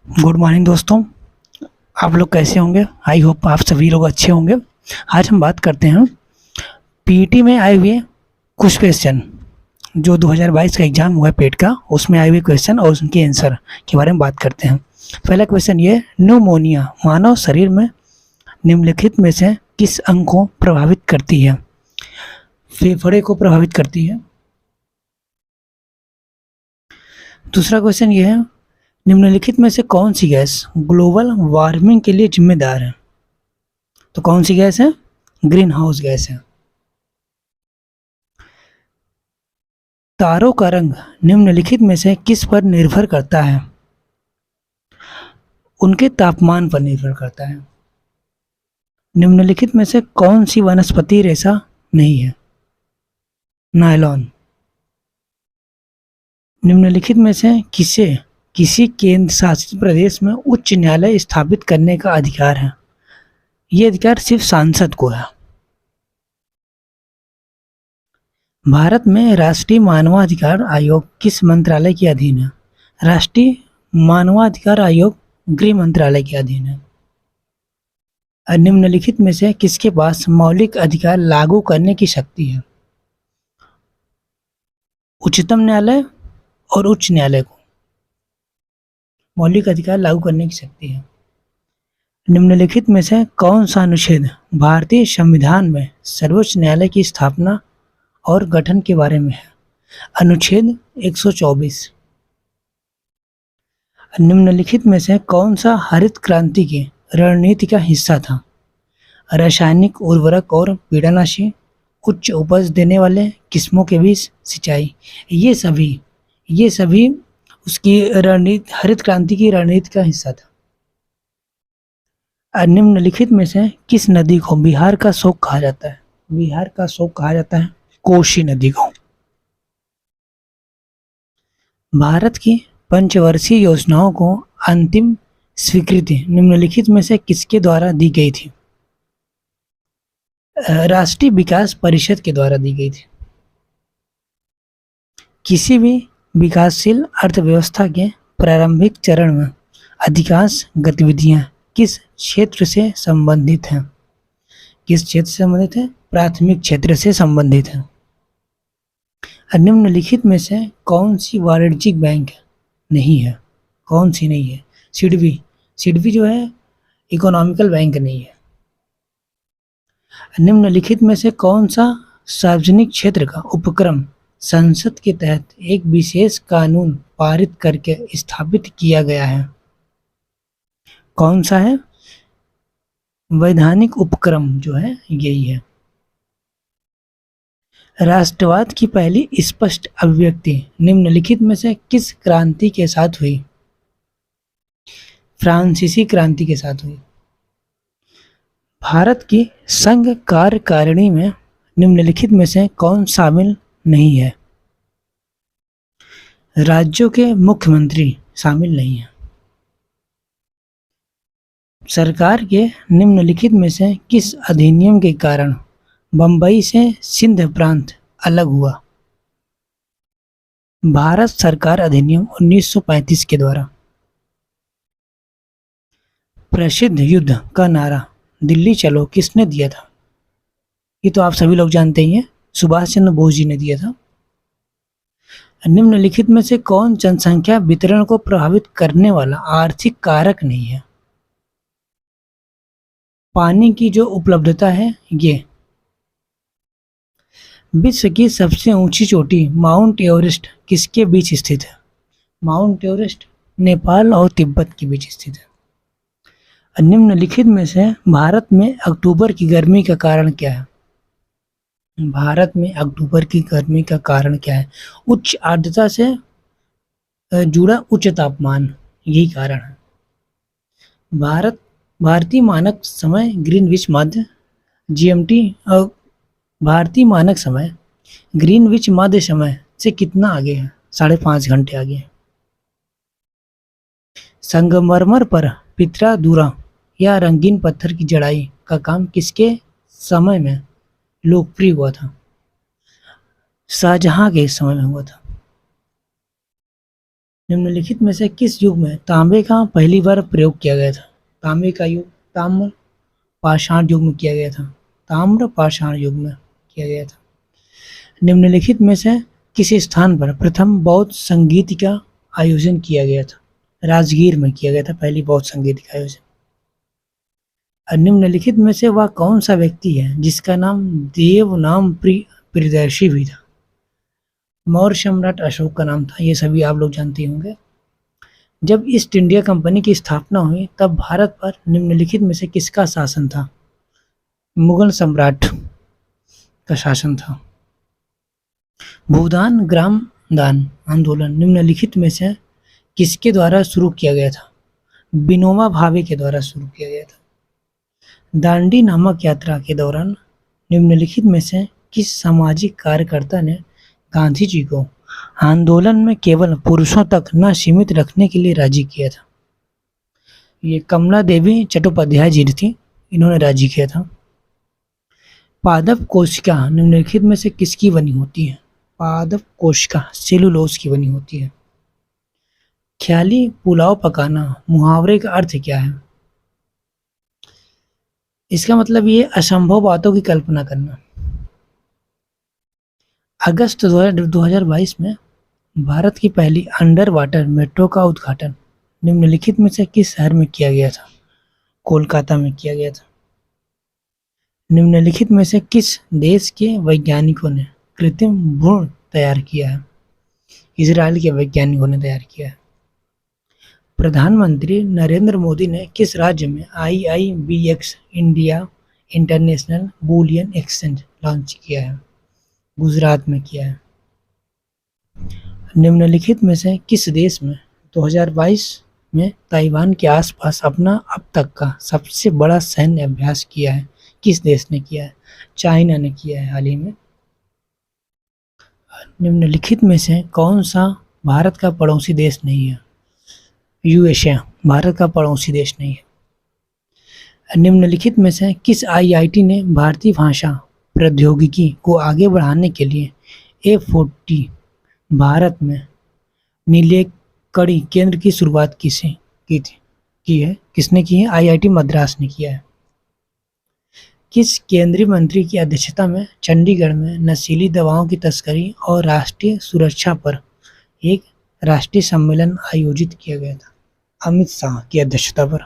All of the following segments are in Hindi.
गुड मॉर्निंग दोस्तों। आप लोग कैसे होंगे? आई होप आप सभी लोग अच्छे होंगे। आज हम बात करते हैं पीईटी में आए हुए कुछ क्वेश्चन, जो 2022 का एग्ज़ाम हुआ है पेट का, उसमें आए हुए क्वेश्चन और उनके आंसर के बारे में बात करते हैं। पहला क्वेश्चन ये, न्यूमोनिया मानव शरीर में निम्नलिखित में से किस अंग को प्रभावित करती है? फेफड़े को प्रभावित करती है। दूसरा क्वेश्चन ये है, निम्नलिखित में से कौन सी गैस ग्लोबल वार्मिंग के लिए जिम्मेदार है? तो कौन सी गैस है? ग्रीन हाउस गैस है। तारों का रंग निम्नलिखित में से किस पर निर्भर करता है? उनके तापमान पर निर्भर करता है। निम्नलिखित में से कौन सी वनस्पति रेशा नहीं है? नायलॉन। निम्नलिखित में से किसी केंद्र शासित प्रदेश में उच्च न्यायालय स्थापित करने का अधिकार है? ये अधिकार सिर्फ सांसद को है। भारत में राष्ट्रीय मानवाधिकार आयोग किस मंत्रालय के अधीन है? राष्ट्रीय मानवाधिकार आयोग गृह मंत्रालय के अधीन है। निम्नलिखित में से किसके पास मौलिक अधिकार लागू करने की शक्ति है? उच्चतम न्यायालय और उच्च न्यायालय को मौलिक अधिकार लागू करने की शक्ति है। निम्नलिखित में से कौन सा अनुच्छेद भारतीय संविधान में सर्वोच्च न्यायालय की स्थापना और गठन के बारे में है? अनुच्छेद 124। निम्नलिखित में से कौन सा हरित क्रांति की रणनीति का हिस्सा था? रासायनिक उर्वरक और पीड़ानाशी, उच्च उपज देने वाले किस्मों के बीच सिंचाई, ये सभी उसकी रणनीति, हरित क्रांति की रणनीति का हिस्सा था। निम्नलिखित में से किस नदी को बिहार का शोक कहा जाता है? बिहार का शोक कहा जाता है कोसी नदी को। भारत की पंचवर्षीय योजनाओं को अंतिम स्वीकृति निम्नलिखित में से किसके द्वारा दी गई थी? राष्ट्रीय विकास परिषद के द्वारा दी गई थी। किसी भी विकासशील अर्थव्यवस्था के प्रारंभिक चरण में अधिकांश गतिविधियां किस क्षेत्र से संबंधित हैं? किस क्षेत्र से संबंधित है? प्राथमिक क्षेत्र से संबंधित है। निम्नलिखित में से कौन सी वाणिज्यिक बैंक नहीं है? कौन सी नहीं है? सिडबी जो है इकोनॉमिकल बैंक नहीं है। निम्नलिखित में से कौन सा सार्वजनिक क्षेत्र का उपक्रम संसद के तहत एक विशेष कानून पारित करके स्थापित किया गया है? कौन सा है? वैधानिक उपक्रम जो है यही है। राष्ट्रवाद की पहली स्पष्ट अभिव्यक्ति निम्नलिखित में से किस क्रांति के साथ हुई? फ्रांसीसी क्रांति के साथ हुई। भारत की संघ कार्यकारिणी में निम्नलिखित में से कौन शामिल नहीं है? राज्यों के मुख्यमंत्री शामिल नहीं है। सरकार के निम्नलिखित में से किस अधिनियम के कारण बंबई से सिंध प्रांत अलग हुआ? भारत सरकार अधिनियम 1935 के द्वारा। प्रसिद्ध युद्ध का नारा दिल्ली चलो किसने दिया था? ये तो आप सभी लोग जानते ही हैं, सुभाष चंद्र बोस जी ने दिया था। निम्नलिखित में से कौन जनसंख्या वितरण को प्रभावित करने वाला आर्थिक कारक नहीं है? पानी की जो उपलब्धता है ये। विश्व की सबसे ऊंची चोटी माउंट एवरेस्ट किसके बीच स्थित है? माउंट एवरेस्ट नेपाल और तिब्बत के बीच स्थित है। निम्नलिखित में से भारत में अक्टूबर की गर्मी का कारण क्या है? भारत में अक्टूबर की गर्मी का कारण क्या है? उच्च आर्द्रता से जुड़ा उच्च तापमान, यही कारण है। भारतीय मानक समय ग्रीनविच मध्य जीएमटी और भारतीय मानक समय ग्रीनविच मध्य समय से कितना आगे है? 5.5 घंटे आगे है। संगमरमर पर पित्रादुरा या रंगीन पत्थर की जड़ाई का काम किसके समय में लोकप्रिय हुआ था? शाहजहां के समय में हुआ था। निम्नलिखित में से किस युग में तांबे का पहली बार प्रयोग किया गया था? तांबे का युग ताम्र पाषाण युग में किया गया था। ताम्र पाषाण युग में किया गया था। निम्नलिखित में से किस स्थान पर प्रथम बौद्ध संगीत का आयोजन किया गया था? राजगीर में किया गया था पहली बौद्ध संगीत का आयोजन। निम्नलिखित में से वह कौन सा व्यक्ति है जिसका नाम देव नाम प्रियदर्शी भी था? मौर्य सम्राट अशोक का नाम था, ये सभी आप लोग जानते होंगे। जब ईस्ट इंडिया कंपनी की स्थापना हुई तब भारत पर निम्नलिखित में से किसका शासन था? मुगल सम्राट का शासन था। भूदान ग्राम दान आंदोलन निम्नलिखित में से किसके द्वारा शुरू किया गया था? विनोबा भावे के द्वारा शुरू किया गया था। दांडी नामक यात्रा के दौरान निम्नलिखित में से किस सामाजिक कार्यकर्ता ने गांधी जी को आंदोलन में केवल पुरुषों तक न सीमित रखने के लिए राजी किया था? ये कमला देवी चट्टोपाध्याय जी थी, इन्होंने राजी किया था। पादप कोशिका निम्नलिखित में से किसकी बनी होती है? पादप कोशिका सेलुलोज की बनी होती है। ख्याली पुलाव पकाना मुहावरे का अर्थ क्या है? इसका मतलब ये असंभव बातों की कल्पना करना। अगस्त 2022 में भारत की पहली अंडर वाटर मेट्रो का उद्घाटन निम्नलिखित में से किस शहर में किया गया था? कोलकाता में किया गया था। निम्नलिखित में से किस देश के वैज्ञानिकों ने कृत्रिम भ्रूण तैयार किया है? इजराइल के वैज्ञानिकों ने तैयार किया है। प्रधानमंत्री नरेंद्र मोदी ने किस राज्य में IIBX India international bullion exchange launch किया है? गुजरात में किया है। निम्नलिखित में से किस देश में 2022 में ताइवान के आसपास अपना अब तक का सबसे बड़ा सैन्य अभ्यास किया है? किस देश ने किया है? चाइना ने किया है हाल ही में। निम्नलिखित में से कौन सा भारत का पड़ोसी देश नहीं है? USA भारत का पड़ोसी देश नहीं है। निम्नलिखित में से किस IIT ने भारतीय भाषा प्रौद्योगिकी को आगे बढ़ाने के लिए A40 भारत में नीलेकणी केंद्र की शुरुआत किसने की है? IIT मद्रास ने किया है। किस केंद्रीय मंत्री की अध्यक्षता में चंडीगढ़ में नशीली दवाओं की तस्करी और राष्ट्रीय सुरक्षा पर एक राष्ट्रीय सम्मेलन आयोजित किया गया था? अमित शाह की अध्यक्षता पर।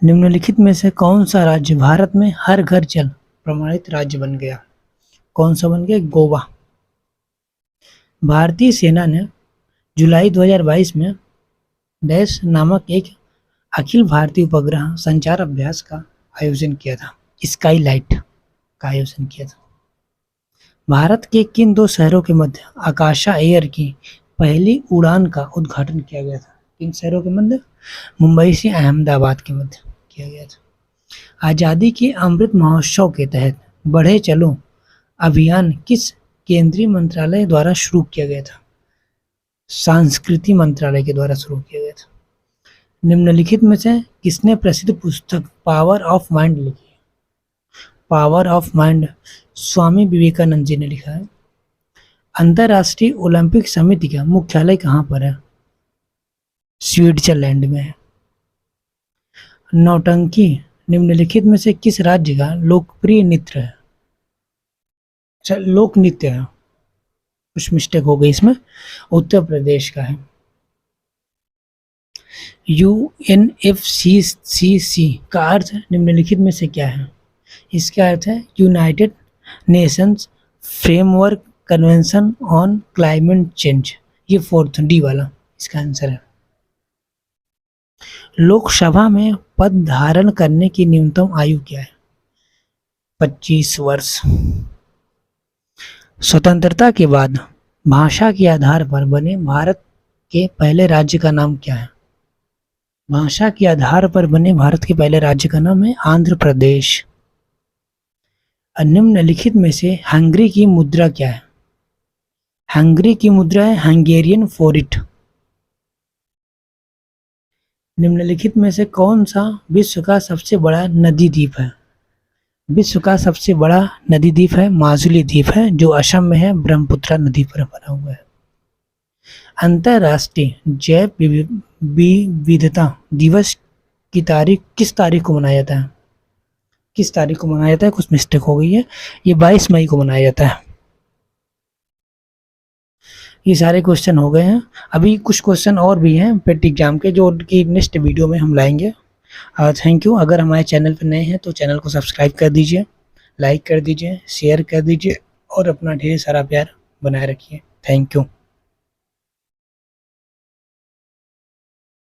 निम्नलिखित में से कौन सा राज्य भारत में हर घर जल प्रमाणित राज्य बन गया? कौन सा बन गया? गोवा। भारतीय सेना ने जुलाई 2022 में डैश नामक एक अखिल भारतीय उपग्रह संचार अभ्यास का आयोजन किया था। स्काई लाइट का आयोजन किया था। भारत के किन दो शहरों के मध्य आकाशा एयर की पहली उड़ान का उद्घाटन किया गया था? किन शहरों के मध्य? मुंबई से अहमदाबाद के मध्य किया गया था। आज़ादी के अमृत महोत्सव के तहत बढ़े चलो अभियान किस केंद्रीय मंत्रालय द्वारा शुरू किया गया था? संस्कृति मंत्रालय के द्वारा शुरू किया गया था। निम्नलिखित में से किसने प्रसिद्ध पुस्तक पावर ऑफ माइंड लिखी है? Power of mind Swami Vivekananda ji ने लिखा है। अंतर्राष्ट्रीय ओलंपिक समिति का मुख्यालय कहाँ पर है? स्विट्जरलैंड में है। नौटंकी निम्नलिखित में से किस राज्य का लोकप्रिय नृत्य है? लोक नृत्य है, कुछ मिस्टेक हो गई इसमें, उत्तर प्रदेश का है। UNFCCC का अर्थ निम्नलिखित में से क्या है? इसका अर्थ है United Nations framework convention on climate change. ये 4th D वाला इसका आंसर है। लोकसभा में पद धारण करने की न्यूनतम आयु क्या है? 25 वर्ष। स्वतंत्रता के बाद भाषा के आधार पर बने भारत के पहले राज्य का नाम क्या है? भाषा के आधार पर बने भारत के पहले राज्य का नाम है आंध्र प्रदेश। निम्नलिखित में से हंगरी की मुद्रा क्या है? हंगरी की मुद्रा है हंगेरियन फोरिट। निम्नलिखित में से कौन सा विश्व का सबसे बड़ा नदी द्वीप है? विश्व का सबसे बड़ा नदी द्वीप है माजुली द्वीप है, जो असम में है, ब्रह्मपुत्र नदी पर बना हुआ है। अंतर्राष्ट्रीय जैव विविधता दिवस की तारीख किस तारीख को मनाया जाता है? किस तारीख को मनाया जाता है? कुछ मिस्टेक हो गई है, ये 22 मई को मनाया जाता है। ये सारे क्वेश्चन हो गए हैं। अभी कुछ क्वेश्चन और भी हैं पेट एग्जाम के, जो कि नेक्स्ट वीडियो में हम लाएंगे। Thank you. अगर हमारे चैनल पर नए हैं तो चैनल को सब्सक्राइब कर दीजिए, लाइक कर दीजिए, शेयर कर दीजिए और अपना ढेर सारा प्यार बनाए रखिए। Thank you.